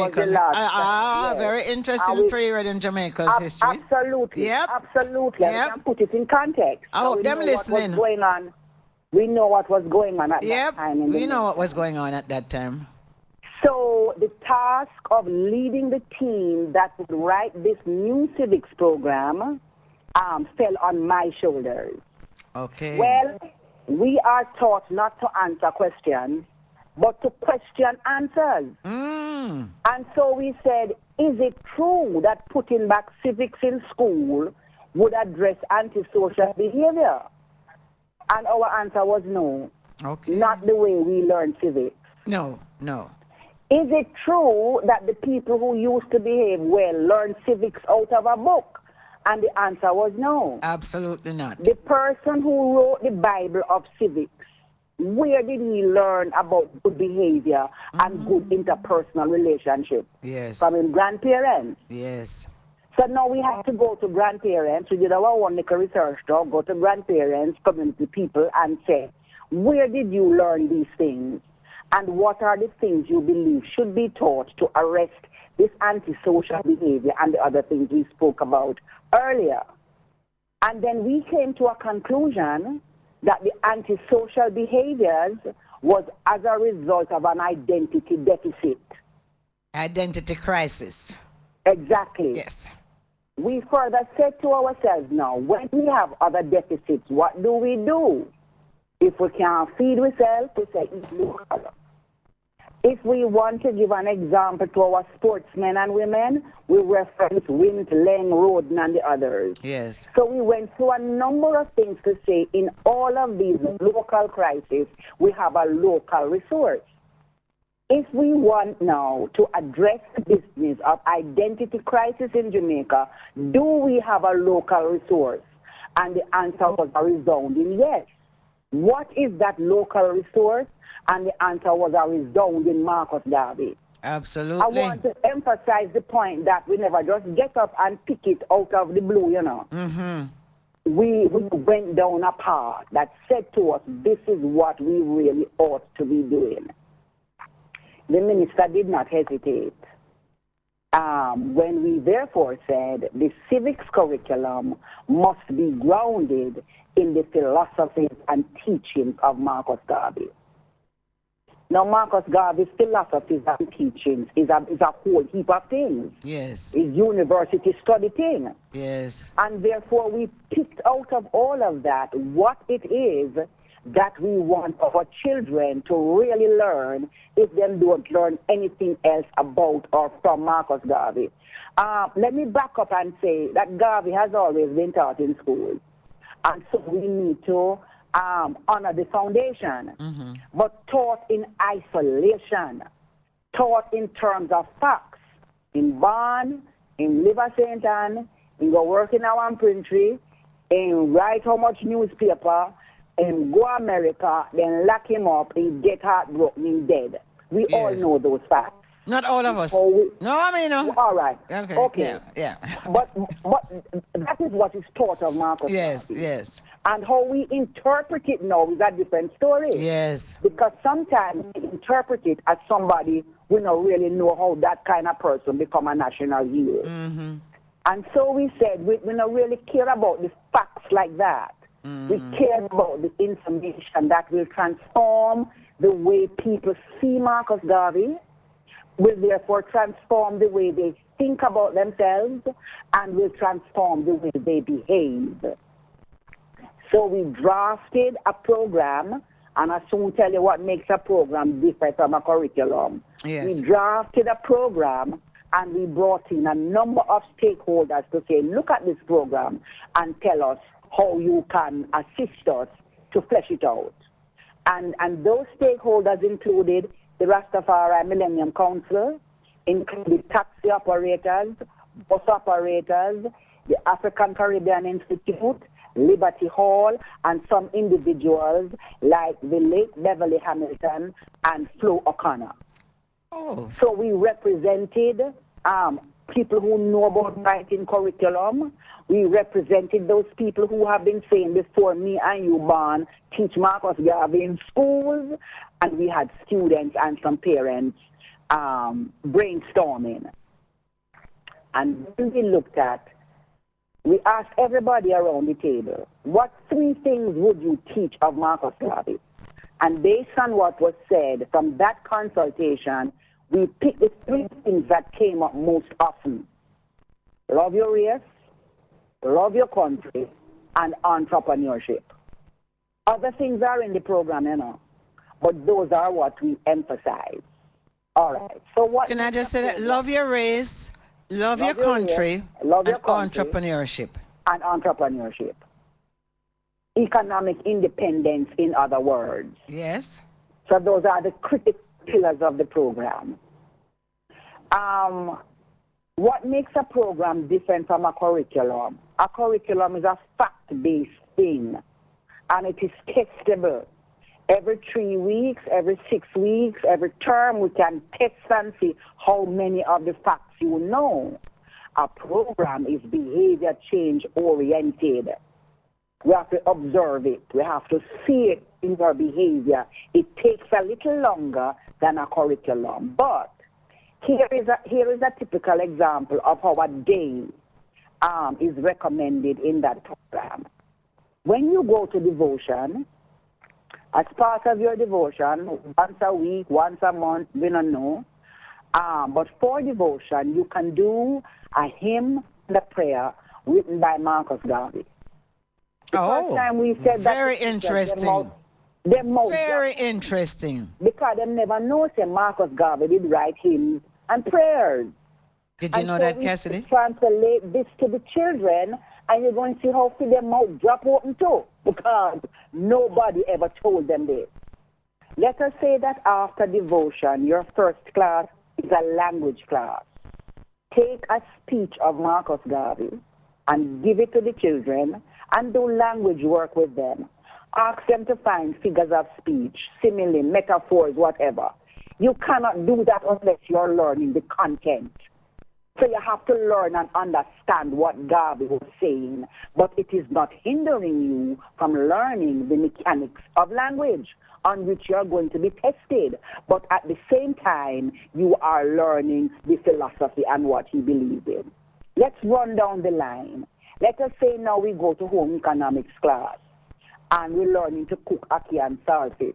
was the Jamaican. last time, yes. Very And interesting we, period in Jamaica's history. absolutely, Yep, absolutely. And we yep. can put it in context. I So hope we them know what was listening. going on. We know what was going on at that Yep, time in the we know what was nation. going on at that time. So the task of leading the team that would write this new civics program fell on my shoulders. Okay. Well, we are taught not to answer questions, but to question answers. Mm. And so we said, is it true that putting back civics in school would address antisocial behavior? And our answer was no, Okay. not the way we learn civics. No, no. Is it true that the people who used to behave well learn civics out of a book? And the answer was no. Absolutely not. The person who wrote the Bible of civics, where did he learn about good behavior and good interpersonal relationships? Yes. From his grandparents. Yes. So now we have to go to grandparents. We did our own little research job, go to grandparents, community people, and say, where did you learn these things? And what are the things you believe should be taught to arrest this antisocial behavior and the other things we spoke about earlier? And then we came to a conclusion that the antisocial behaviors was as a result of an identity deficit. Identity crisis. Exactly. Yes. We further said to ourselves now, when we have other deficits, what do? If we can't feed ourselves, we say eat local. If we want to give an example to our sportsmen and women, we reference Wint, Leng, Roden, and the others. Yes. So we went through a number of things to say in all of these local crises, we have a local resource. If we want now to address the business of identity crisis in Jamaica, do we have a local resource? And the answer was a resounding yes. What is that local resource? And the answer was a resounding Marcus Garvey. Absolutely. I want to emphasize the point that we never just get up and pick it out of the blue, you know. Mm-hmm. We went down a path that said to us, this is what we really ought to be doing. The minister did not hesitate. When we therefore said the civics curriculum must be grounded in the philosophies and teachings of Marcus Garvey. Now, Marcus Garvey's philosophies and teachings is a whole heap of things. Yes. It's university study thing. Yes. And therefore, we picked out of all of that what it is that we want our children to really learn if they don't learn anything else about or from Marcus Garvey. Let me back up and say that Garvey has always been taught in schools. And so we need to honor the foundation, but taught in isolation, taught in terms of facts. In Bonn, in Liver St. Anne, in go work in our printry, in write how much newspaper, and go America, then lock him up, and get heartbroken, and dead. We all know those facts. Not all of us. So No, I mean, no. all right. Okay. Yeah. But that is what is taught of Marcus Yes, Garvey. yes. And how we interpret it now is a different story. Yes. Because sometimes we interpret it as somebody we don't really know how that kind of person become a national hero. Mm-hmm. And so we said we don't really care about the facts like that. We care about the information that will transform the way people see Marcus Garvey, will therefore transform the way they think about themselves, and will transform the way they behave. So we drafted a program, and I'll soon tell you what makes a program different from a curriculum. Yes. We drafted a program, and we brought in a number of stakeholders to say, look at this program and tell us how you can assist us to flesh it out. And those stakeholders included the Rastafari Millennium Council, including taxi operators, bus operators, the African Caribbean Institute, Liberty Hall, and some individuals like the late Beverly Hamilton and Flo O'Connor. Oh. So we represented people who know about writing curriculum. We represented those people who have been saying before me and you, Bon, teach Marcus Garvey in schools. And we had students and some parents brainstorming. And when we looked at, we asked everybody around the table, what 3 things would you teach of Marcus Garvey? And based on what was said from that consultation, we picked the 3 things that came up most often. Love your race, love your country, and entrepreneurship. Other things are in the program, but those are what we emphasize. All right. So what? Can I just say that? Love your race, love your country, love your and country, entrepreneurship. And entrepreneurship. Economic independence, in other words. Yes. So those are the critical pillars of the program. What makes a program different from a curriculum? A curriculum is a fact-based thing, and it is testable. Every 3 weeks, every 6 weeks, every term, we can test and see how many of the facts you know. A program is behavior change oriented. We have to observe it. We have to see it in our behavior. It takes a little longer than a curriculum. But here is a typical example of how a day is recommended in that program. When you go to devotion, as part of your devotion, once a week, once a month, we don't know. But for devotion, you can do a hymn and a prayer written by Marcus Garvey. The first time we said very interesting. Very interesting. Because they never know that Marcus Garvey did write hymns and prayers. Did you know that, Cassidy? Translate this to the children, and you're going to see how their mouth drop open too, because nobody ever told them this. Let us say that after devotion, your first class is a language class. Take a speech of Marcus Garvey and give it to the children and do language work with them. Ask them to find figures of speech, simile, metaphors, whatever. You cannot do that unless you're learning the content. So you have to learn and understand what Garvey was saying, but it is not hindering you from learning the mechanics of language on which you're going to be tested. But at the same time, you are learning the philosophy and what he believed in. Let's run down the line. Let us say now we go to home economics class and we're learning to cook ackee and saltfish.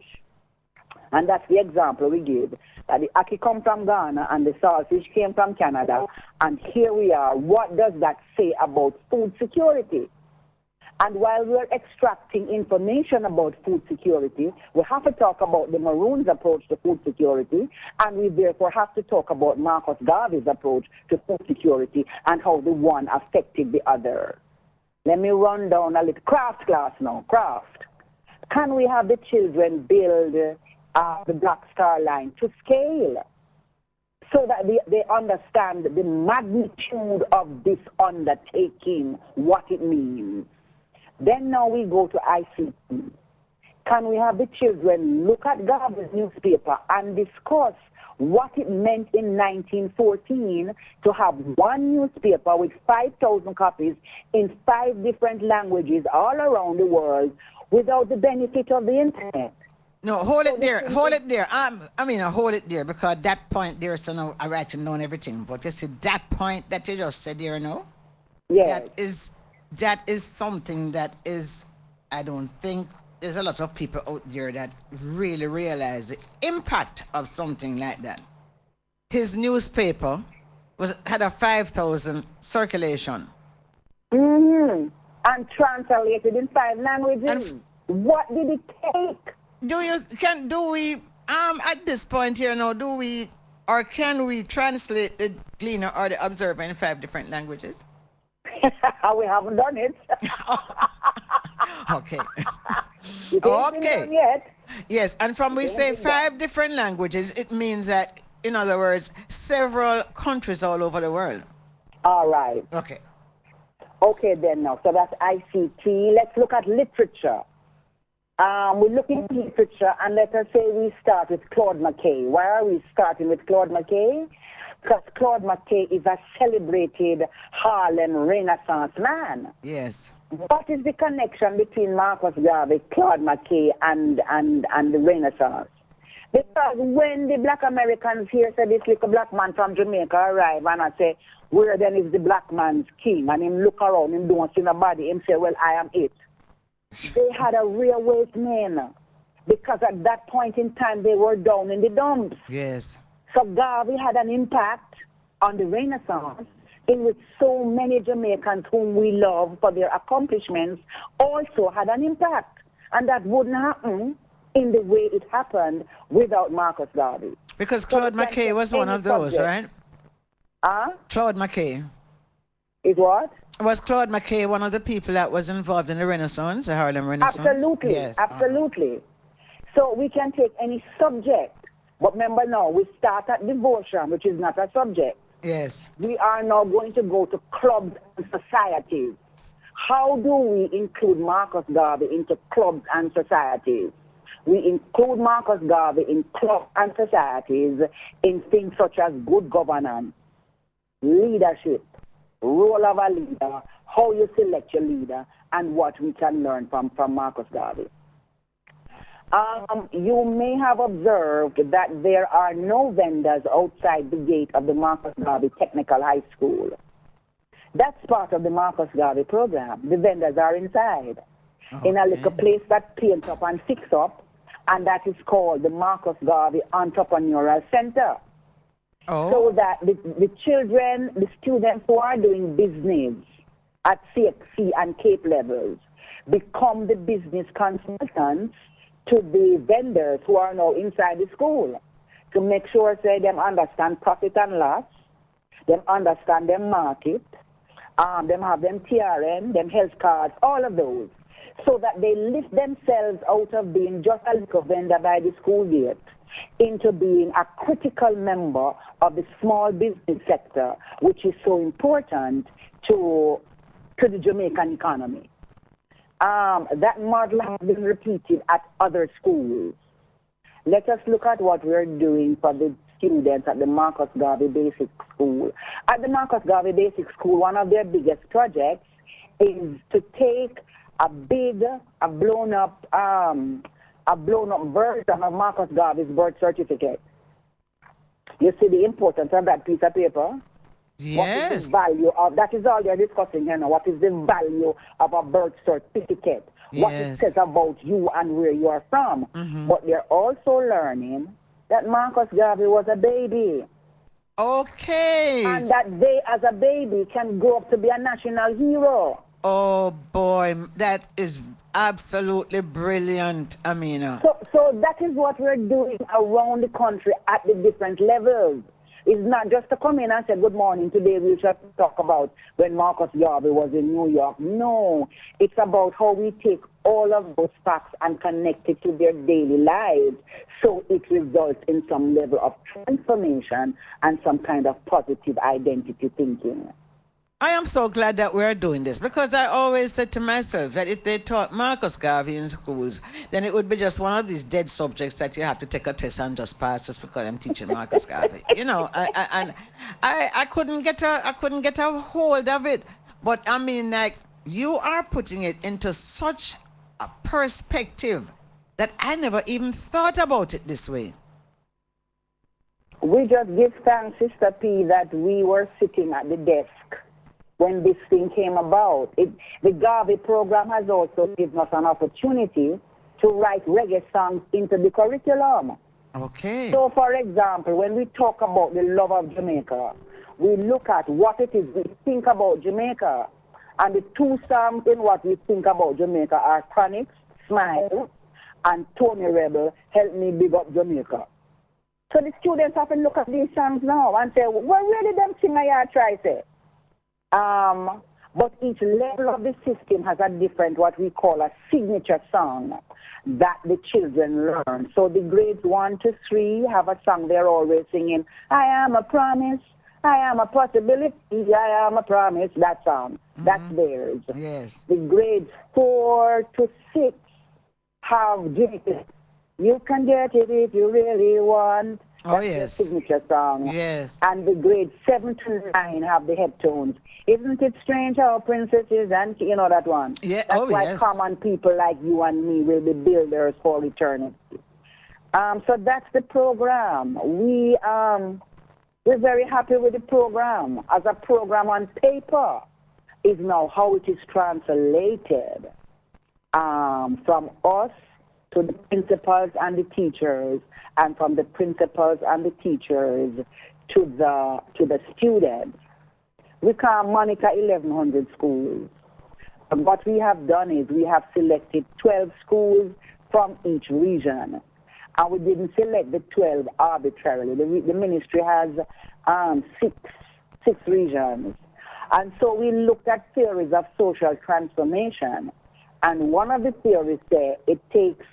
And that's the example we give. That the ackee come from Ghana and the saltfish came from Canada. And here we are. What does that say about food security? And while we're extracting information about food security, we have to talk about the Maroons' approach to food security, and we therefore have to talk about Marcus Garvey's approach to food security and how the one affected the other. Let me run down a little craft class now. Craft. Can we have the children build the Black Star Line to scale so that they understand the magnitude of this undertaking, what it means? Then now we go to ICT. Can we have the children look at Garvey's newspaper and discuss what it meant in 1914 to have one newspaper with 5,000 copies in 5 different languages all around the world without the benefit of the internet? No, hold it there. Hold it there. Hold it there, because that point there, so now I write to know everything. But you see, that point that you just said there, yes. That is something that is, I don't think there's a lot of people out there that really realize the impact of something like that. His newspaper had a 5,000 circulation. Mm-hmm. And translated in 5 languages. What did it take? At this point here now, can we translate the Gleaner or the Observer in 5 different languages? We haven't done it. Okay. It ain't been done yet. Yes, and from we say 5 different languages, it means that, in other words, several countries all over the world. All right. Okay. Okay then now. So that's ICT. Let's look at literature. We're looking at literature, and let us say we start with Claude McKay. Why are we starting with Claude McKay? Because Claude McKay is a celebrated Harlem Renaissance man. Yes. What is the connection between Marcus Garvey, Claude McKay, and the Renaissance? Because when the black Americans hear say this little black man from Jamaica arrive and I say, where then is the black man's king? And him look around, him don't see nobody, him say, well, I am it. They had a reawakening because at that point in time they were down in the dumps. Yes. So Garvey had an impact on the Renaissance in which so many Jamaicans whom we love for their accomplishments also had an impact. And that wouldn't happen in the way it happened without Marcus Garvey. Because Claude McKay was one of those, subject. right? Claude McKay. Is what? Was Claude McKay one of the people that was involved in the Renaissance, the Harlem Renaissance? Absolutely, yes. absolutely. So we can take any subject, but remember now, we start at devotion, which is not a subject. Yes. We are now going to go to clubs and societies. How do we include Marcus Garvey into clubs and societies? We include Marcus Garvey in clubs and societies in things such as good governance, leadership, role of a leader, how you select your leader, and what we can learn from Marcus Garvey. You may have observed that there are no vendors outside the gate of the Marcus Garvey Technical High School. That's part of the Marcus Garvey program. The vendors are inside, in a little place that paints up and fix up, and that is called the Marcus Garvey Entrepreneurial Center. So that the children, the students who are doing business at CXC and Cape levels become the business consultants to the vendors who are now inside the school to make sure say them understand profit and loss, them understand them market, them have them TRN, them health cards, all of those, so that they lift themselves out of being just a little vendor by the school gate into being a critical member of the small business sector, which is so important to the Jamaican economy. That model has been repeated at other schools. Let us look at what we're doing for the students at the Marcus Garvey Basic School. At the Marcus Garvey Basic School, one of their biggest projects is to take a blown up version of Marcus Garvey's birth certificate. You see the importance of that piece of paper? Yes. What is the value of, that is all they're discussing here now. What is the value of a birth certificate? Yes. What it says about you and where you are from. But they're also learning that Marcus Garvey was a baby. Okay. And that they, as a baby, can grow up to be a national hero. Oh, boy. That is absolutely brilliant, Amina. So that is what we're doing around the country at the different levels. It's not just to come in and say, good morning, today we shall talk about when Marcus Garvey was in New York. No, it's about how we take all of those facts and connect it to their daily lives so it results in some level of transformation and some kind of positive identity thinking. I am so glad that we're doing this because I always said to myself that if they taught Marcus Garvey in schools, then it would be just one of these dead subjects that you have to take a test and just pass just because I'm teaching Marcus Garvey. You know, I couldn't get a hold of it. But I mean, like, you are putting it into such a perspective that I never even thought about it this way. We just give thanks, Sister P, that we were sitting at the desk when this thing came about. The Garvey program has also given us an opportunity to write reggae songs into the curriculum. Okay. So, for example, when we talk about the love of Jamaica, we look at what it is we think about Jamaica. And the two songs in what we think about Jamaica are Chronixx, Smile, and Tony Rebel, Help Me Big Up Jamaica. So the students have to look at these songs now and say, well, where did them sing I try say? But each level of the system has a different, what we call a signature song that the children learn. So the grades 1 to 3 have a song they're always singing, I am a promise, I am a possibility, I am a promise, that song. That's theirs. Yes. The grades 4 to 6 have Get It. You can get it if you really want. That's their signature song. Yes. And the grades 7 to 9 have the head tones. Isn't it strange how princesses and, you know that one? Yeah. That's why common people like you and me will be builders for eternity. So that's the program. We're very happy with the program. As a program on paper is now how it is translated from us to the principals and the teachers, and from the principals and the teachers to the students. We can monitor 1,100 schools. And what we have done is we have selected 12 schools from each region. And we didn't select the 12 arbitrarily. The ministry has six regions. And so we looked at theories of social transformation. And one of the theories said it takes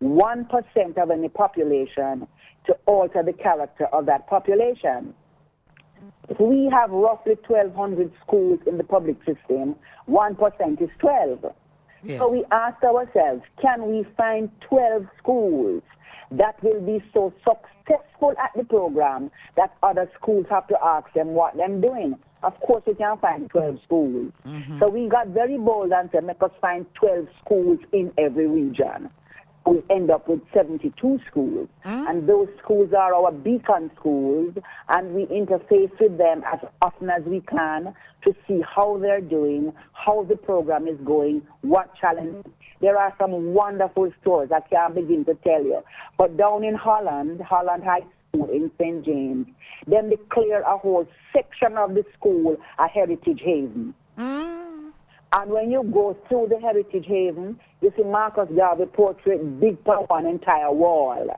1% of any population to alter the character of that population. If we have roughly 1,200 schools in the public system, 1% is 12. Yes. So we asked ourselves, can we find 12 schools that will be so successful at the program that other schools have to ask them what they're doing? Of course, we can find 12 schools. So we got very bold and said, make us find 12 schools in every region. We end up with 72 schools. And those schools are our beacon schools, and we interface with them as often as we can to see how they're doing, how the program is going, what challenges. There are some wonderful stories I can't begin to tell you. But down in Holland High School in St. James, then they clear a whole section of the school a heritage haven. And when you go through the heritage haven, you see Marcus Garvey portrait big on one entire wall.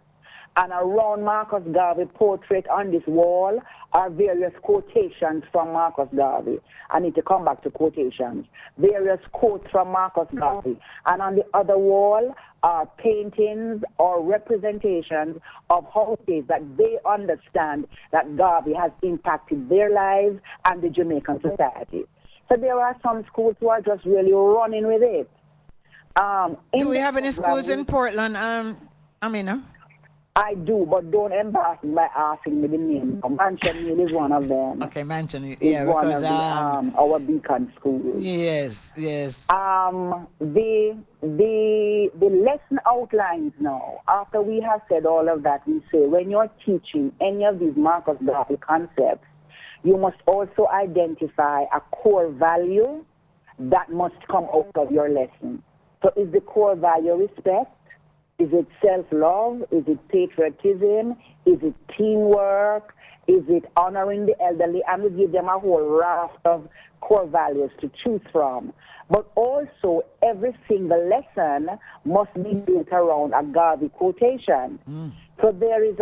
And around Marcus Garvey portrait on this wall are various quotations from Marcus Garvey. I need to come back to quotations. Various quotes from Marcus Garvey. And on the other wall are paintings or representations of how it is that they understand that Garvey has impacted their lives and the Jamaican society. So there are some schools who are just really running with it. Do we have any schools in Portland, Amina? I do, but don't embarrass me by asking me the name. Mansion Hill is one of them. Okay, Mansion Hill. It's Yeah, one because of our beacon schools. yes. The lesson outlines now. After we have said all of that, we say when you're teaching any of these Marcus Garvey concepts, you must also identify a core value that must come out of your lesson. So is the core value respect? Is it self-love? Is it patriotism? Is it teamwork? Is it honoring the elderly? And we give them a whole raft of core values to choose from. But also, every single lesson must be built around a Garvey quotation. So there is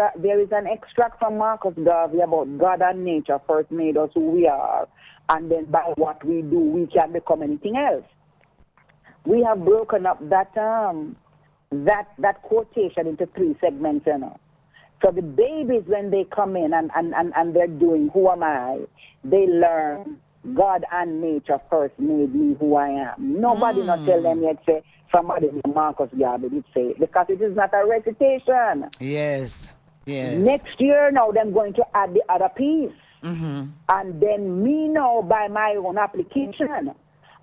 an extract from Marcus Garvey about God and nature first made us who we are, and then by what we do, we can become anything else. We have broken up that quotation into 3 segments, you know. So the babies, when they come in and they're doing who am I, they learn God and nature first made me who I am. Nobody not tell them yet say somebody Marcus Garvey did say, because it is not a recitation. Yes. Next year now they're going to add the other piece. And then me now by my own application.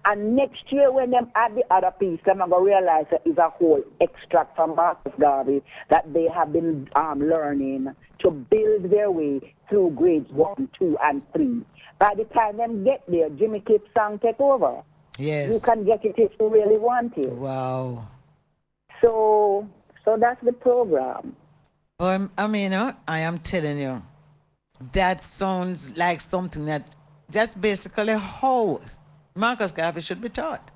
And next year when them add the other piece, they're going to realize that it's a whole extract from Marcus Garvey that they have been learning to build their way through grades 1, 2, and 3. By the time them get there, Jimmy Cliff's song take over. Yes. You can get it if you really want it. Wow. So that's the program. Amina, I am telling you, that sounds like something that's basically how Marcus Garvey should be taught.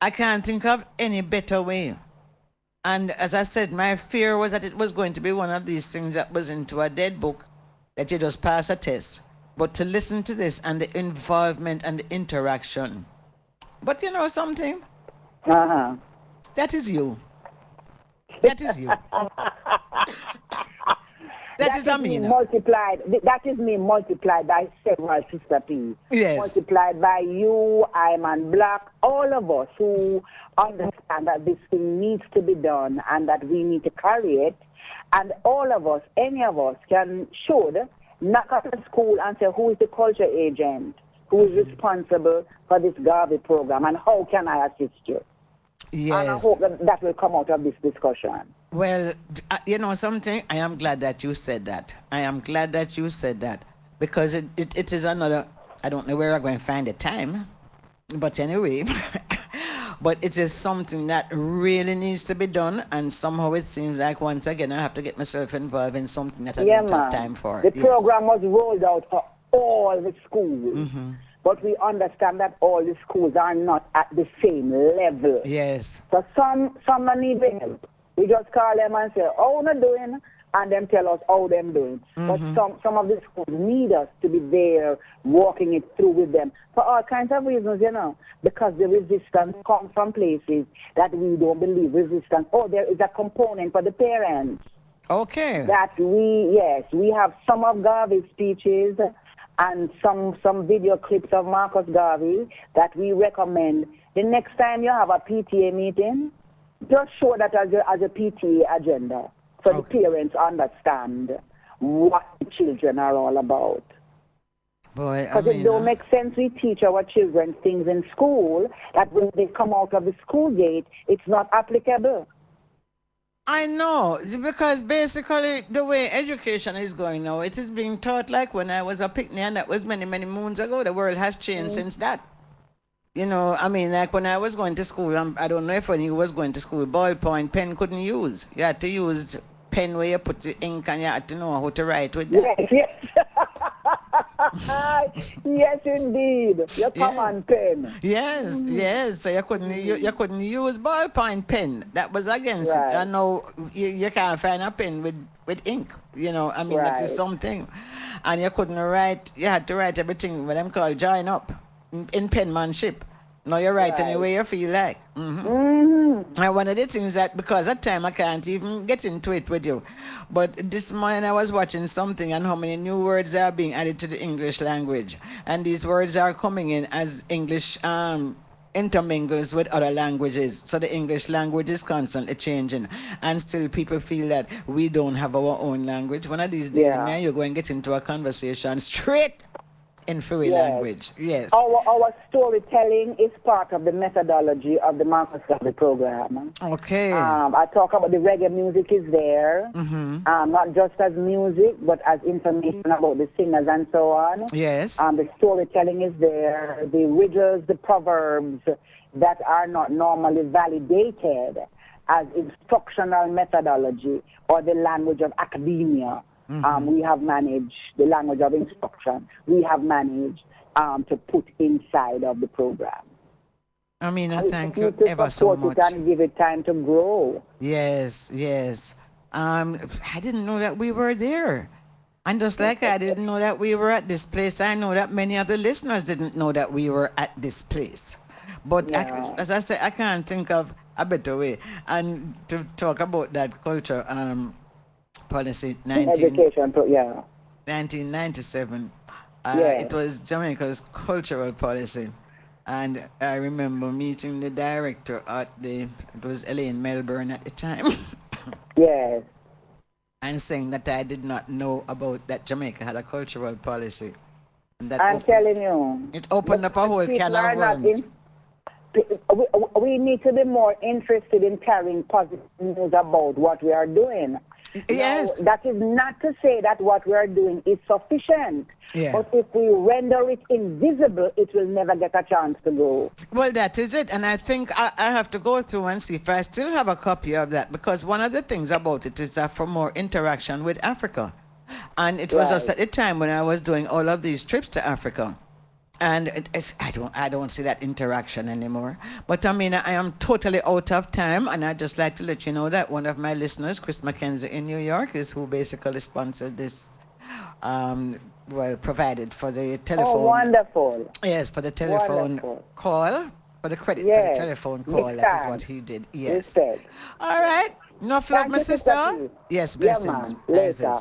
I can't think of any better way. And as I said, my fear was that it was going to be one of these things that was into a dead book, that you just pass a test. But to listen to this and the involvement and the interaction. But you know something? That is you. That is you. That is Amina. That is me multiplied by several Sister P. Yes. Multiplied by you, Iman Black, all of us who understand that this thing needs to be done and that we need to carry it. And all of us, any of us, should knock at the school and say, who is the culture agent? Who is responsible for this Garvey program? And how can I assist you? Yes. And I hope that will come out of this discussion. Well, you know something? I am glad that you said that. I am glad that you said that because it is another. I don't know where I'm going to find the time, but anyway, but it is something that really needs to be done, and somehow it seems like once again I have to get myself involved in something that I Yeah, don't have man. time for. The Yes. program was rolled out for all the schools. Mm-hmm. But we understand that all the schools are not at the same level. Yes. So some need help. We just call them and say, how they doing? And them tell us how them doing. But some of the schools need us to be there, walking it through with them for all kinds of reasons, you know. Because the resistance comes from places that we don't believe resistance. Oh, there is a component for the parents. Okay. That we have some of Garvey's speeches and some video clips of Marcus Garvey that we recommend. The next time you have a PTA meeting, just show that as a PTA agenda so the parents understand what the children are all about. Boy, Because it don't make sense we teach our children things in school that when they come out of the school gate, it's not applicable. I know, because basically the way education is going now, it is being taught like when I was a picnic, and that was many, many moons ago. The world has changed since that. You know, I mean, like when I was going to school, I don't know if when you was going to school, ballpoint pen couldn't use. You had to use pen where you put the ink and you had to know how to write with that. Yes. Yes, indeed. Your common pen. Yes, yes. So you couldn't use ballpoint pen. That was against it. I know you can't find a pen with ink. You know, I mean, that is something. And you couldn't write. You had to write everything what them call join up in penmanship. Now you write any way you feel like. And one of the things that, because at time I can't even get into it with you, but this morning I was watching something and how many new words are being added to the English language. And these words are coming in as English intermingles with other languages. So the English language is constantly changing. And still people feel that we don't have our own language. One of these days, man, you're going to get into a conversation straight in Fui language. Yes. Our storytelling is part of the methodology of the Marcus Garvey program. Okay. I talk about the reggae music is there, not just as music, but as information about the singers and so on. Yes. The storytelling is there, the riddles, the proverbs that are not normally validated as instructional methodology or the language of academia. We have managed the language of instruction. We have managed to put inside of the program. I mean, I thank you to ever so much. It and give it time to grow. Yes, yes. I didn't know that we were there. And just like I didn't know that we were at this place, I know that many of the listeners didn't know that we were at this place. But as I said, I can't think of a better way. And to talk about that culture, policy 1997. It was Jamaica's cultural policy. And I remember meeting the director it was Elaine Melbourne at the time. Yes. And saying that I did not know about that Jamaica had a cultural policy. And that I'm telling you. It opened up a whole can of worms. We need to be more interested in carrying positive news about what we are doing. Yes. Now, that is not to say that what we are doing is sufficient. Yeah. But if we render it invisible, it will never get a chance to go. Well, that is it. And I think I have to go through and see if I still have a copy of that, because one of the things about it is that for more interaction with Africa. And it was just at the time when I was doing all of these trips to Africa. And I don't see that interaction anymore. But I mean, I am totally out of time, and I'd just like to let you know that one of my listeners, Chris McKenzie in New York, is who basically sponsored this, provided for the telephone. Oh, wonderful. Yes, for the telephone call, for the credit for the telephone call. That is what he did. Yes. Respect. All right. Enough love, my sister. Yes, blessings. Later.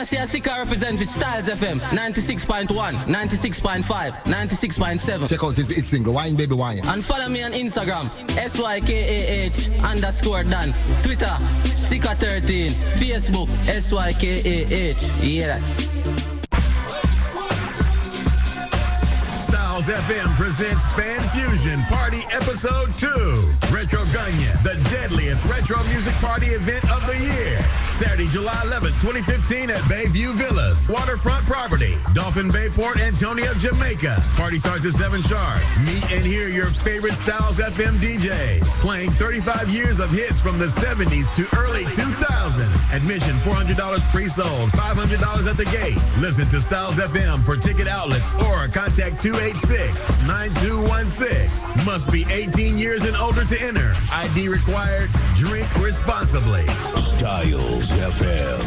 I see a Sika represent for Styles FM 96.1, 96.5, 96.7. Check out his single, Wine Baby Wine. And follow me on Instagram, SYKAH_Dan. Twitter, Sika13. Facebook, SYKAH. You hear that? Styles FM presents Fan Fusion Party Episode 2. Retro Gunyan, the deadliest retro music party event of the year. Saturday, July 11th, 2015 at Bayview Villas. Waterfront property, Dolphin Bay, Port Antonio, Jamaica. Party starts at 7 sharp. Meet and hear your favorite Styles FM DJs. Playing 35 years of hits from the 70s to early 2000s. Admission $400 pre-sold, $500 at the gate. Listen to Styles FM for ticket outlets or contact 286-9216. Must be 18 years and older to enter. ID required. Drink responsibly. Styles FM.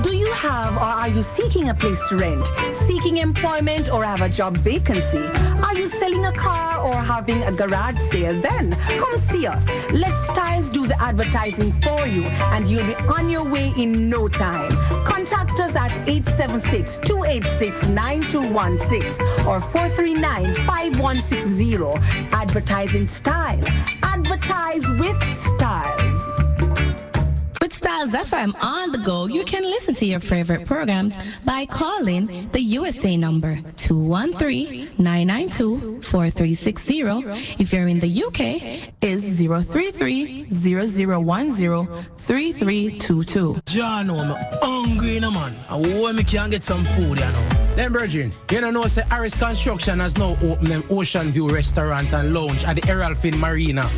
Do you have or are you seeking a place to rent, seeking employment or have a job vacancy? Are you selling a car or having a garage sale? Then come see us. Let Styles do the advertising for you and you'll be on your way in no time. Contact us at 876-286-9216 or 439-5160. Advertising Style. Advertise with Styles. With Styles FM on the go, you can listen to your favorite programs by calling the USA number 213-992-4360. If you're in the UK, is 033-0010-3322. John, I'm hungry, no man. I want me can get some food, you know. Then, Virgin, you know, say Harris Construction has now opened them Ocean View Restaurant and Lounge at the Errolfin Marina.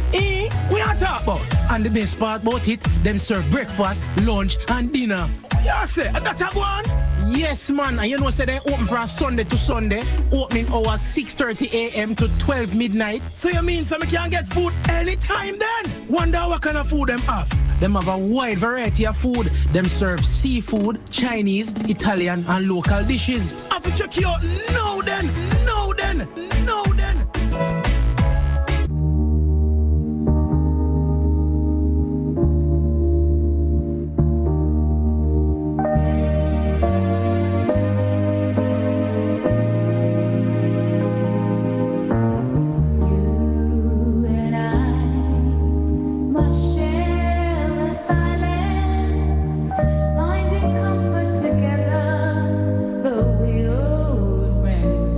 We are talking about. And the best part about it, them serve breakfast, lunch, and dinner. Yeah, say, that's a one? Yes, man. And you know, say they open from Sunday to Sunday. Opening hours 6:30 a.m. to 12 midnight. So you mean so we can get food anytime then? Wonder what kind of food them have? Them have a wide variety of food. Them serve seafood, Chinese, Italian, and local dishes. I have to check you out. No then. Finding comfort together, though we old friends.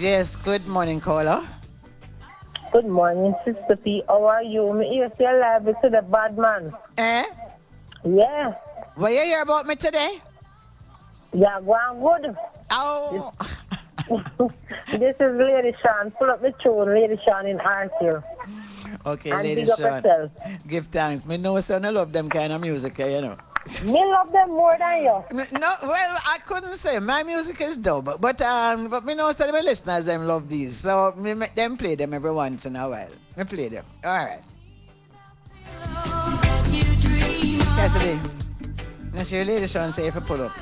Yes, good morning, caller. Good morning, Sister P. How are you? Me hear say live to the bad man. Eh? Yeah. What you hear about me today? Yeah, go on good. Oh. This is Lady Sean. Pull up the tune, Lady Sean in Arthur. Okay, and Lady big up Sean. yourself. Give thanks. Me know son I love them kind of music, you know. Me love them more than you. No, well, I couldn't say my music is dope, but me know some of my listeners them love these, so me make them play them every once in a while. Me play them. All right. Cassidy, let's hear Lady Sean say if I pull up.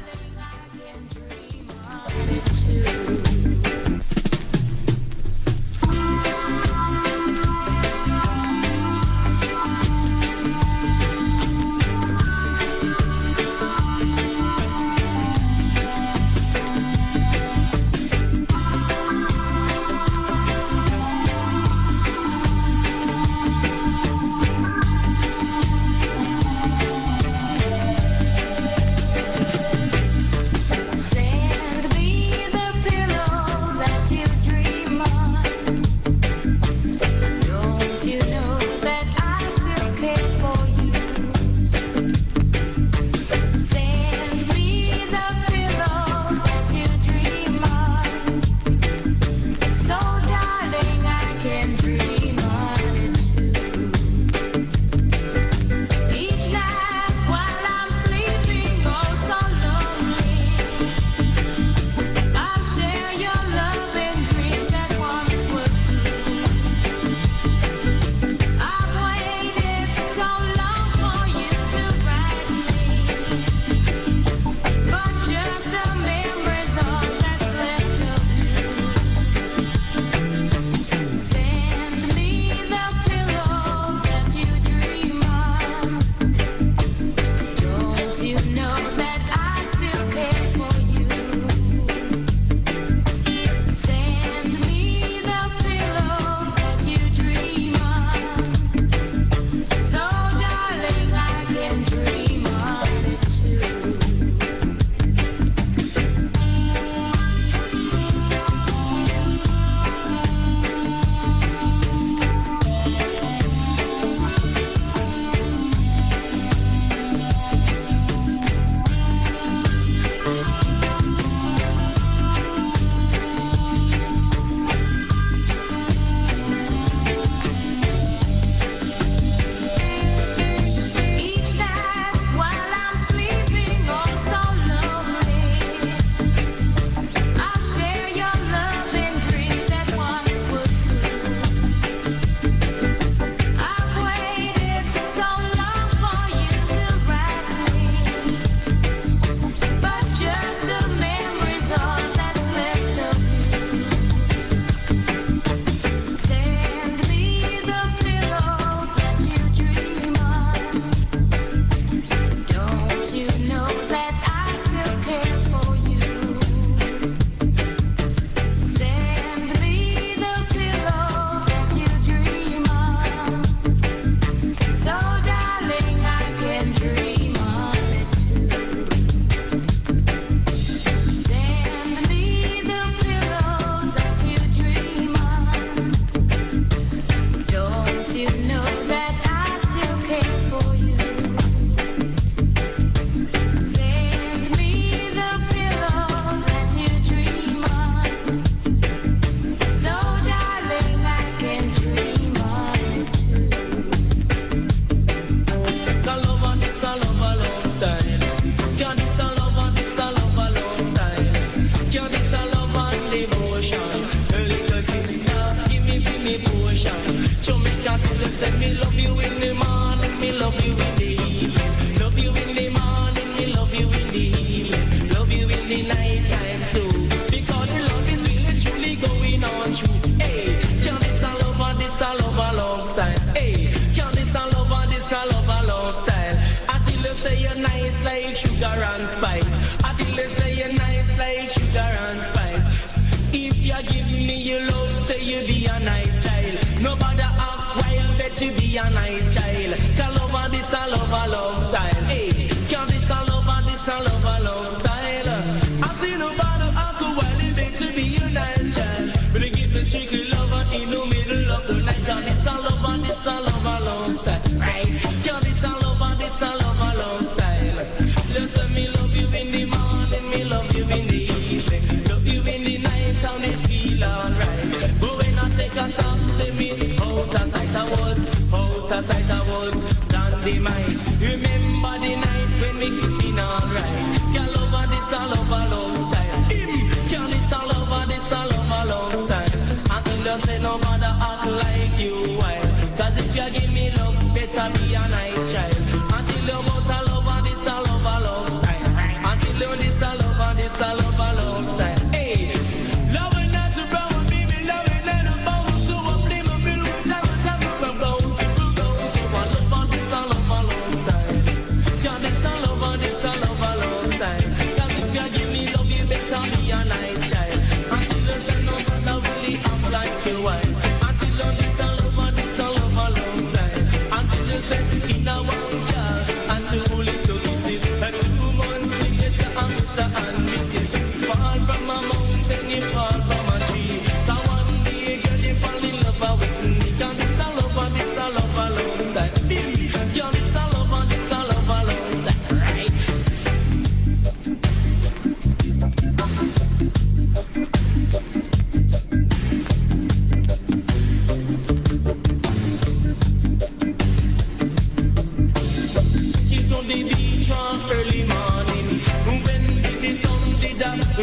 Send me the pillow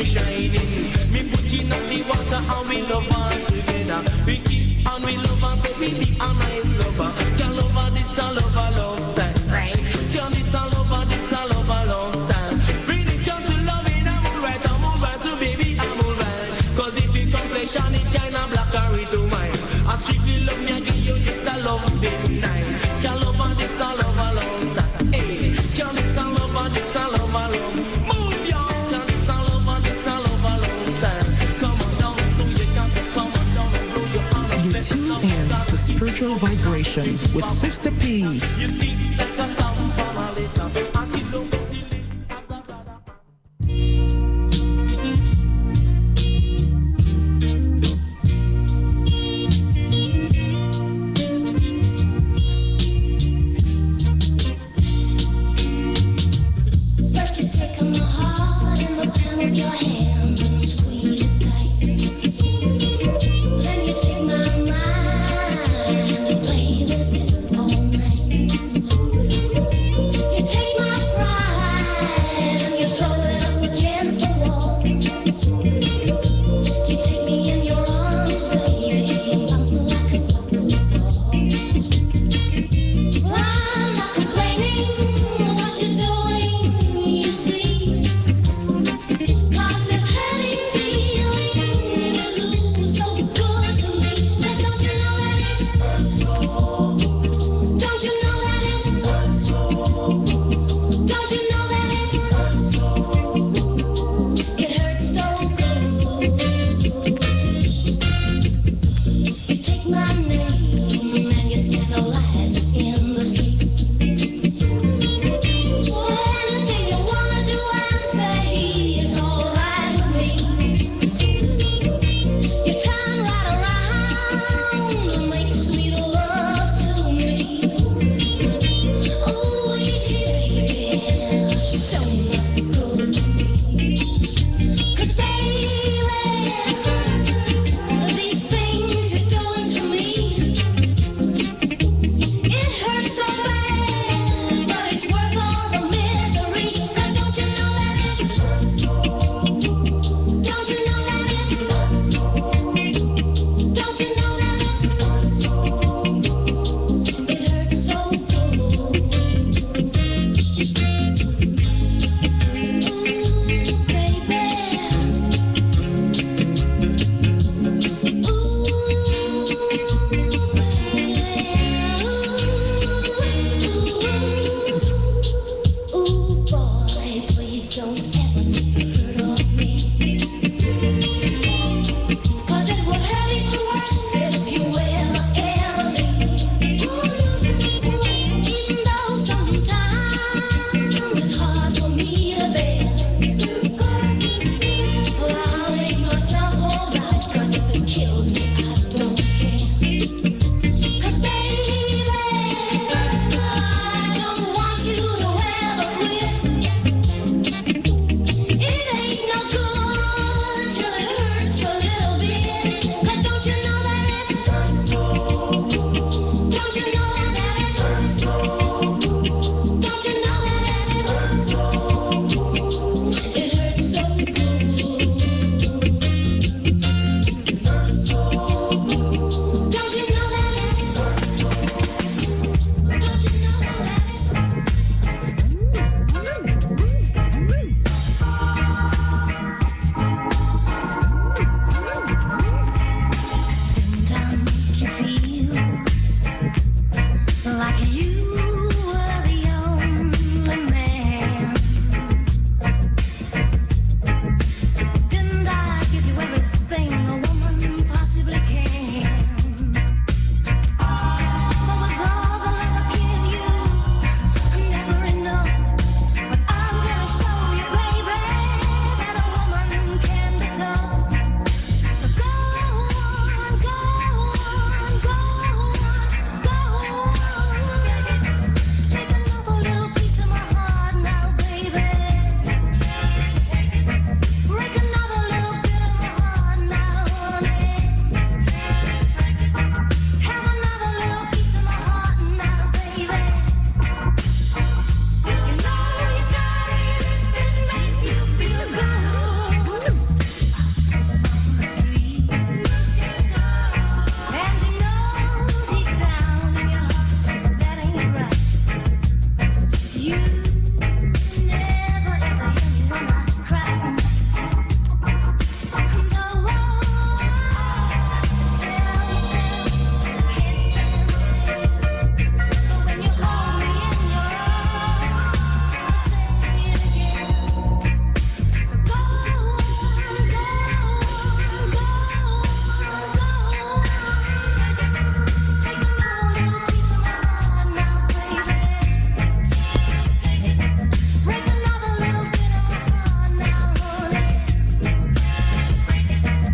shining. Me put in the water and we love all together. We kiss and we love and say we be a nice lover. Can lover this a lover love style, right? Can this a lover love style. Really come to loving, I'm alright to baby, I'm alright. Cause if the complexion it kinda black or it to mine. I strictly love me, I give you this a love big night. Can lover this a lover love style. Hey, can this a lover love. Move y'all. Can this a lover love style. Come on down, so you can come on down and blow your arms. You tune in to Spiritual Vibration with Sister P. You speak like a stamp from a letter.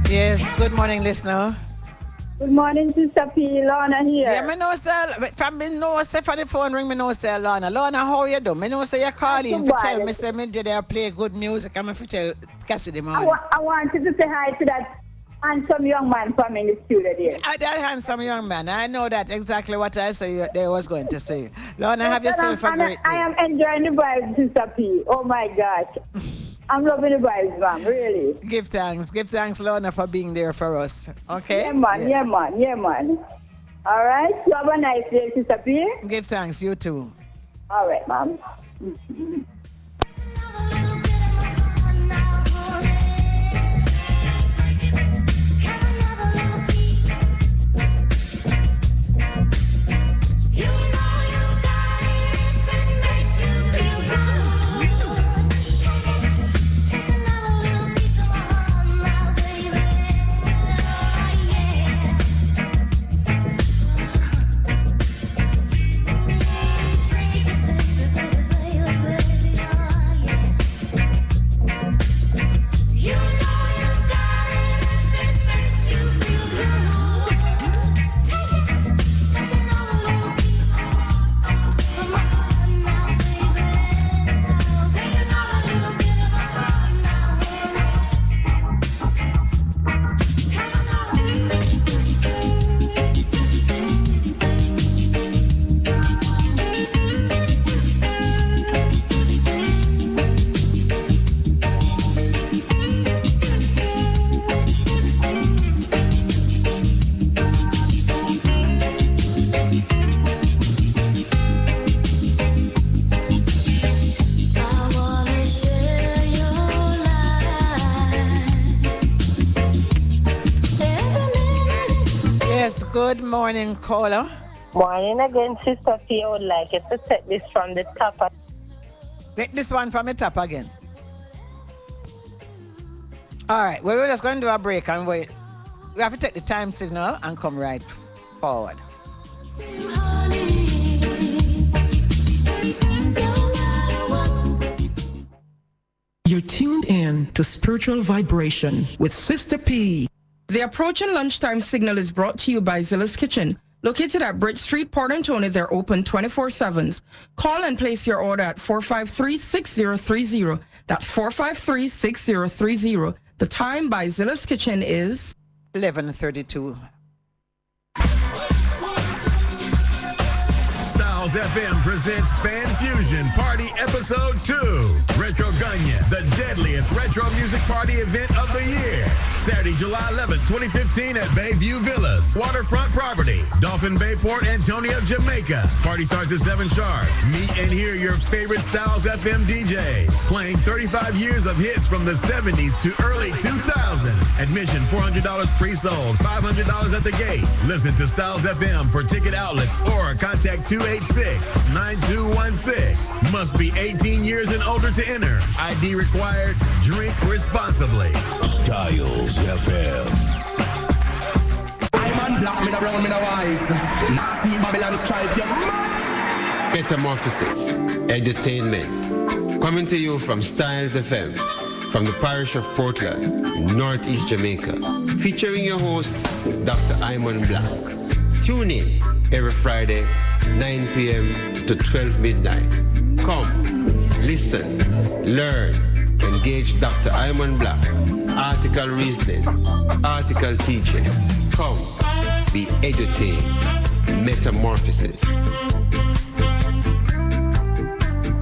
Yes, good morning, listener. Good morning, Sister P. Lorna here. Yeah, me know, sir. From me know, sir, for the phone ring, me know, sir, Lorna. Lorna, how you do? Me know, sir, you call in to tell me, sir, me did I play good music. I'm going to tell Cassidy, man. I wanted to say hi to that handsome young man from in the studio there. That handsome young man. I know that exactly what I said they was going to say. Lorna, have yourself a great day. I am enjoying the vibes, Sister P. Oh, my gosh. I'm loving the vibes, ma'am, really. Give thanks, Lorna, for being there for us. Okay? Yeah, man, yes. yeah, man. All right, you have a nice day, Sister P. Give thanks, you too. All right, ma'am. Good morning, caller. Morning again, Sister P. I would like you to take this from the top. Take this one from the top again. All right, well, we're just going to do a break and wait. We have to take the time signal and come right forward. You're tuned in to Spiritual Vibration with Sister P. The approaching lunchtime signal is brought to you by Zilla's Kitchen. Located at Bridge Street, Port Antonio, they're open 24/7. Call and place your order at 453-6030. That's 453-6030. The time by Zilla's Kitchen is 11:32. Styles FM presents Fan Fusion Party Episode 2. Retro Gunyan, the deadliest retro music party event of the year. Saturday, July 11th, 2015 at Bayview Villas. Waterfront property, Dolphin Bay, Port Antonio, Jamaica. Party starts at 7 sharp. Meet and hear your favorite Styles FM DJs. Playing 35 years of hits from the 70s to early 2000s. Admission $400 pre-sold, $500 at the gate. Listen to Styles FM for ticket outlets or contact 286-9216. Must be 18 years and older to enter. ID required. Drink responsibly. Styles FM. I'm on black, me da brown, me da white. See Babylon strike, you Metamorphosis, Edutainment. Coming to you from Styles FM, from the parish of Portland, in Northeast Jamaica. Featuring your host, Dr. Imon Black. Tune in every Friday, 9 p.m. to 12 midnight. Come, listen, learn, engage Dr. Imon Black. Article reasoning, article teaching. Come, be edutained. Metamorphosis.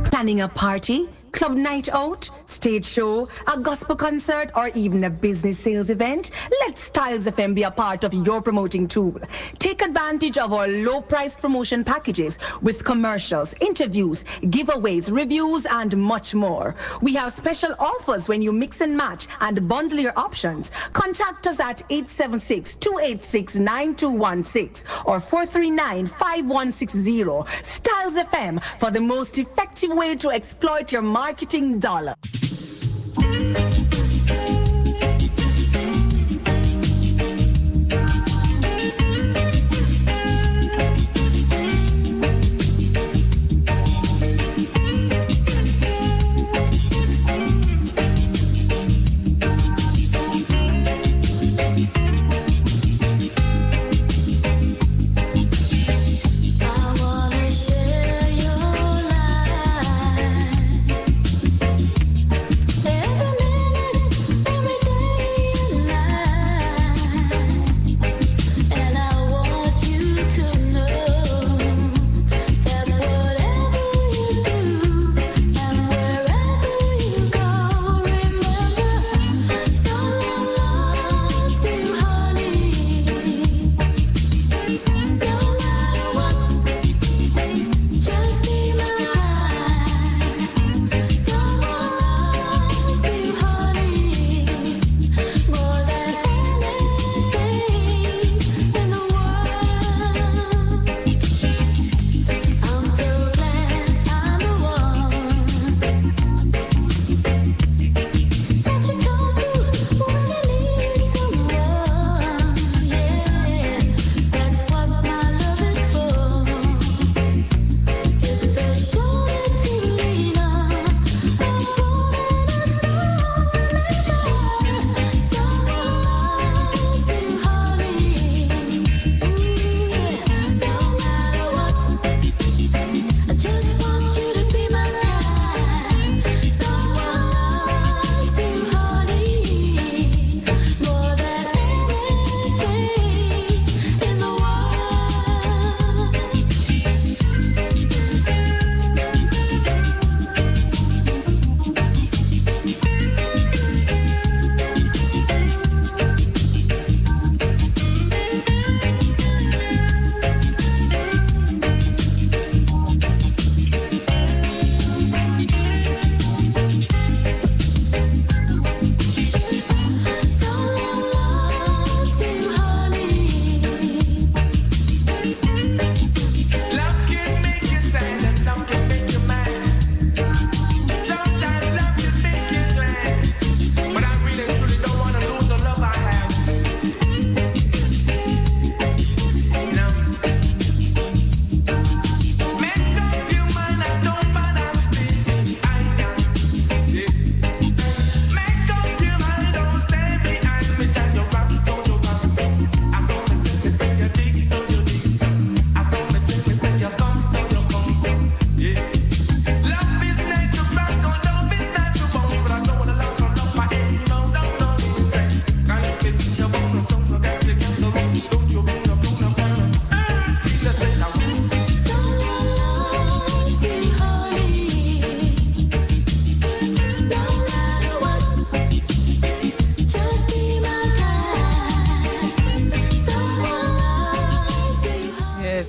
Planning a party, club night out, stage show, a gospel concert, or even a business sales event? Let Styles FM be a part of your promoting tool. Take advantage of our low-priced promotion packages with commercials, interviews, giveaways, reviews, and much more. We have special offers when you mix and match and bundle your options. Contact us at 876-286-9216 or 439-5160. Styles FM for the most effective way to exploit your marketing dollar.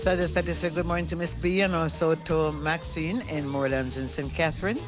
So I just had to say good morning to Miss B and also to Maxine in Moorlands in St. Catherine.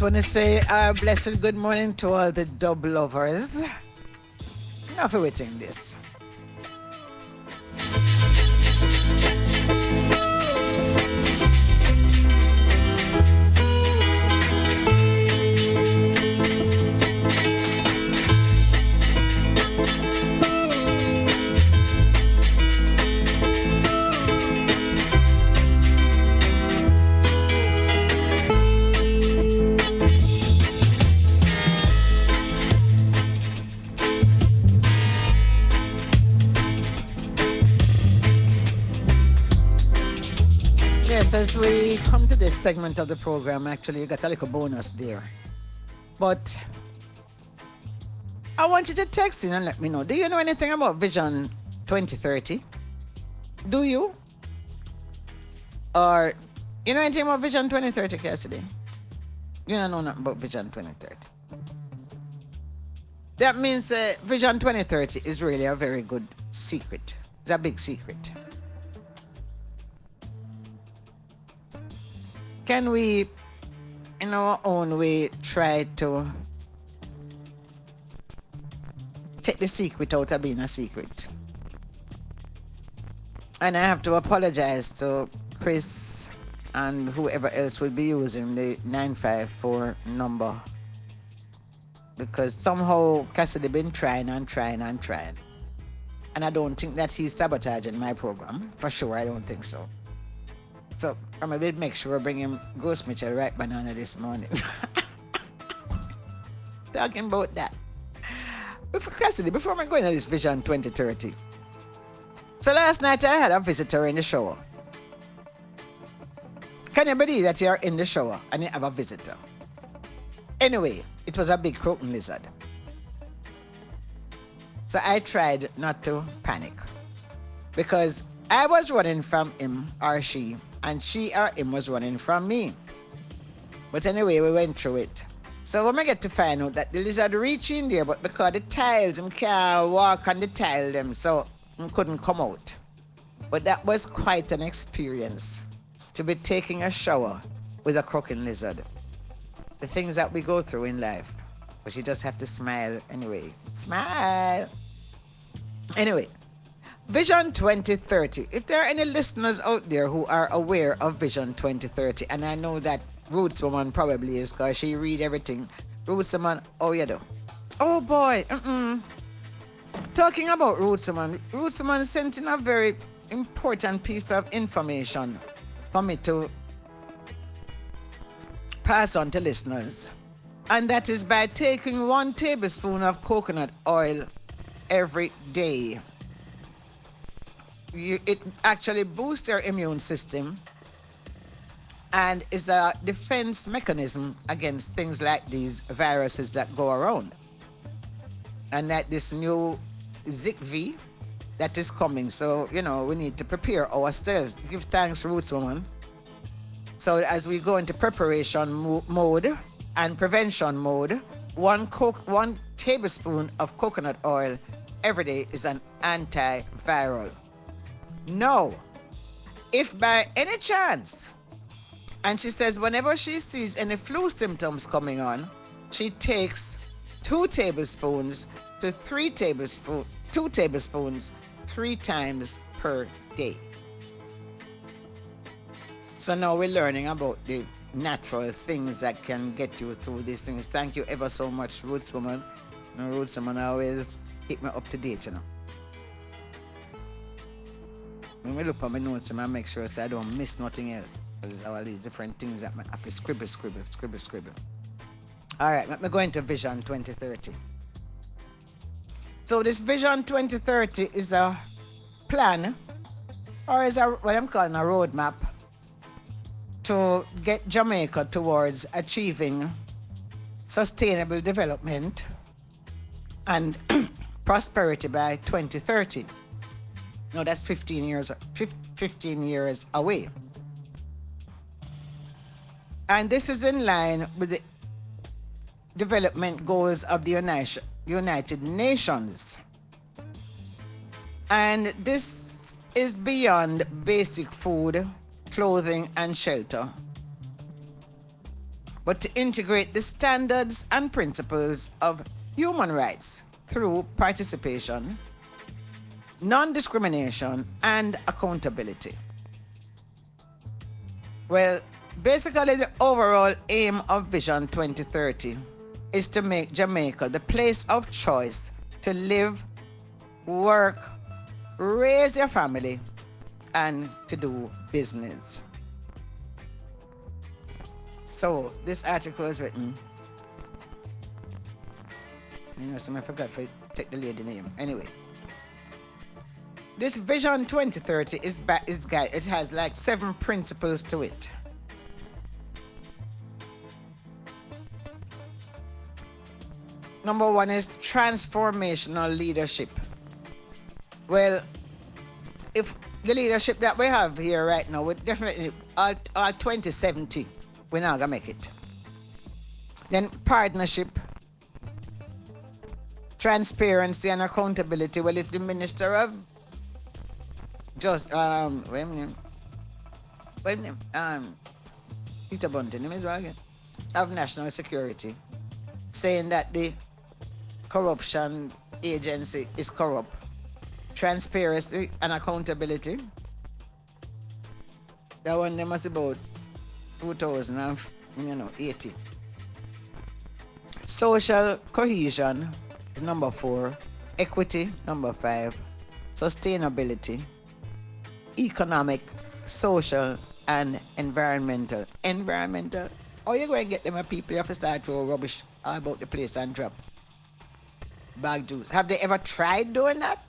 Want to say a blessed good morning to all the dub lovers. Enough of waiting this. As we come to this segment of the program, actually, you got a little bonus there. But I want you to text in and let me know. Do you know anything about Vision 2030? Do you? Or you know anything about Vision 2030, Cassidy? You don't know nothing about Vision 2030. That means Vision 2030 is really a very good secret. It's a big secret. Can we, in our own way, try to take the secret out of being a secret? And I have to apologize to Chris and whoever else will be using the 954 number. Because somehow Cassidy been trying. And I don't think that he's sabotaging my program. For sure, I don't think so. So I'm going to make sure I bring him Ghost Mitchell right banana this morning. Talking about that. Before I go into this Vision 2030. So last night I had a visitor in the shower. Can you believe that you're in the shower and you have a visitor? Anyway, it was a big croaking lizard. So I tried not to panic because I was running from him or she, and she or him was running from me. But anyway, we went through it. So when I get to find out that the lizard reached in there, but because the tiles, I can't walk on the tile them, so I couldn't come out. But that was quite an experience to be taking a shower with a croaking lizard. The things that we go through in life. But you just have to smile anyway. Smile. Anyway, Vision 2030. If there are any listeners out there who are aware of Vision 2030, and I know that Roots Woman probably is because she read everything. Roots Woman, oh you do. Oh boy. Talking about Roots Woman sent in a very important piece of information for me to pass on to listeners. And that is by taking 1 tablespoon of coconut oil every day. It actually boosts your immune system and is a defense mechanism against things like these viruses that go around. And that this new ZikV that is coming. So, we need to prepare ourselves. Give thanks, Roots Woman. So as we go into preparation mode and prevention mode, 1 tablespoon of coconut oil every day is an antiviral. Now, if by any chance, and she says whenever she sees any flu symptoms coming on, she takes 2 tablespoons to 3 tablespoons, 2 tablespoons 3 times per day. So now we're learning about the natural things that can get you through these things. Thank you ever so much, Roots Woman. Roots Woman always keep me up to date, When we look at my notes, I make sure so I don't miss nothing else. There's all these different things that I have to scribble. All right, let me go into Vision 2030. So this Vision 2030 is a plan, or is what I'm calling a roadmap to get Jamaica towards achieving sustainable development and prosperity by 2030. No, that's 15 years away. And this is in line with the development goals of the United Nations. And this is beyond basic food, clothing, and shelter, but to integrate the standards and principles of human rights through participation, non-discrimination, and accountability. Well, basically the overall aim of Vision 2030 is to make Jamaica the place of choice to live, work, raise your family, and to do business. So this article is written, I forgot to take the lady name. Anyway, this Vision 2030 it has like 7 principles to it. Number 1 is transformational leadership. Well, if the leadership that we have here right now, we definitely, our 2070, we're not gonna make it. Then partnership, transparency and accountability. Well, if the Minister of Peter Bunting, name is what again? Of National Security, saying that the corruption agency is corrupt. Transparency and accountability. That one they must about 2080. Social cohesion is number 4. Equity, number 5. Sustainability, economic, social, and environmental. Environmental? How you going to get them a people? You have to start throwing rubbish all about the place and drop bag juice. Have they ever tried doing that?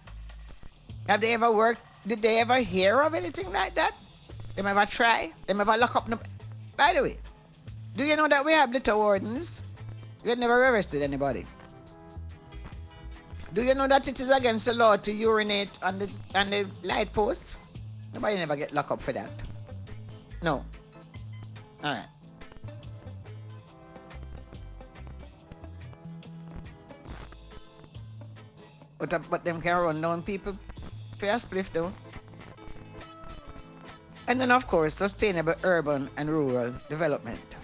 Have they ever worked? Did they ever hear of anything like that? Them ever try? Them ever lock up? By the way, do you know that we have litter wardens? We have never arrested anybody. Do you know that it is against the law to urinate on the light posts? Nobody never get locked up for that. No. All right. But them can run down people for a spliff though. And then of course, sustainable urban and rural development.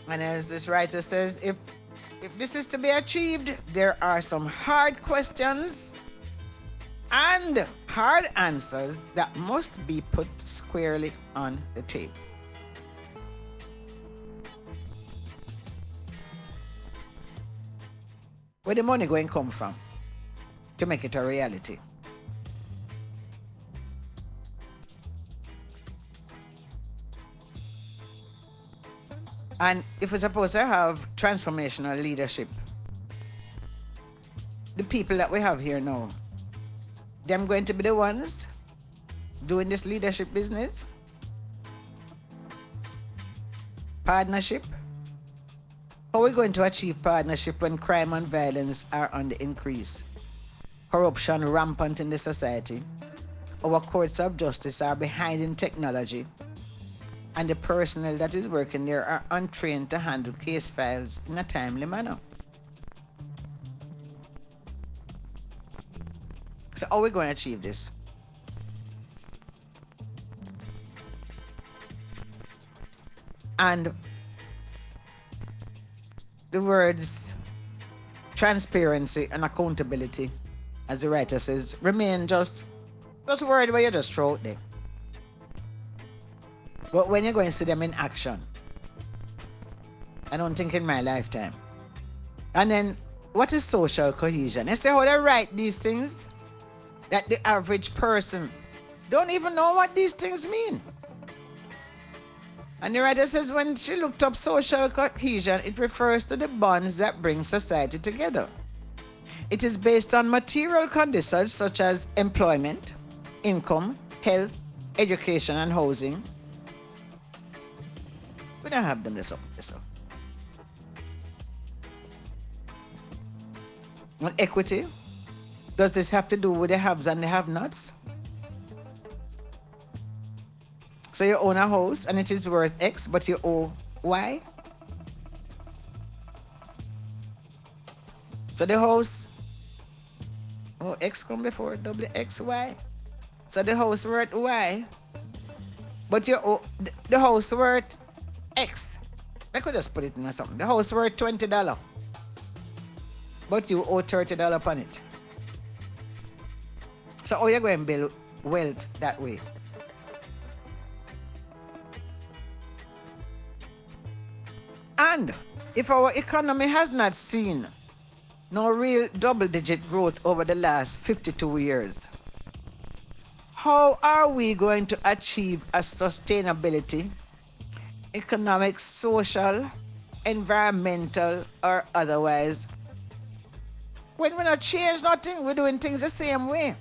And as this writer says, if this is to be achieved, there are some hard questions and hard answers that must be put squarely on the table. Where the money going to come from to make it a reality? And if we're supposed to have transformational leadership, the people that we have here now, them going to be the ones doing this leadership business? Partnership? How are we going to achieve partnership when crime and violence are on the increase? Corruption rampant in the society. Our courts of justice are behind in technology. And the personnel that is working there are untrained to handle case files in a timely manner. So how are we going to achieve this? And the words transparency and accountability, as the writer says, remain just a word where you just throw out there. But when you're going to see them in action, I don't think in my lifetime. And then, what is social cohesion? You see how they write these things that the average person don't even know what these things mean. And the writer says when she looked up social cohesion, it refers to the bonds that bring society together. It is based on material conditions such as employment, income, health, education, and housing. We don't have them this up. On equity, does this have to do with the haves and the have-nots? So you own a house and it is worth X, but you owe Y. So the house, X come before WXY. So the house worth Y, but you owe the house worth X. I could just put it in something. The house worth $20, but you owe $30 upon it. So how you going to build wealth that way? And if our economy has not seen no real double-digit growth over the last 52 years, how are we going to achieve a sustainability, economic, social, environmental, or otherwise? When we not change nothing, we're doing things the same way.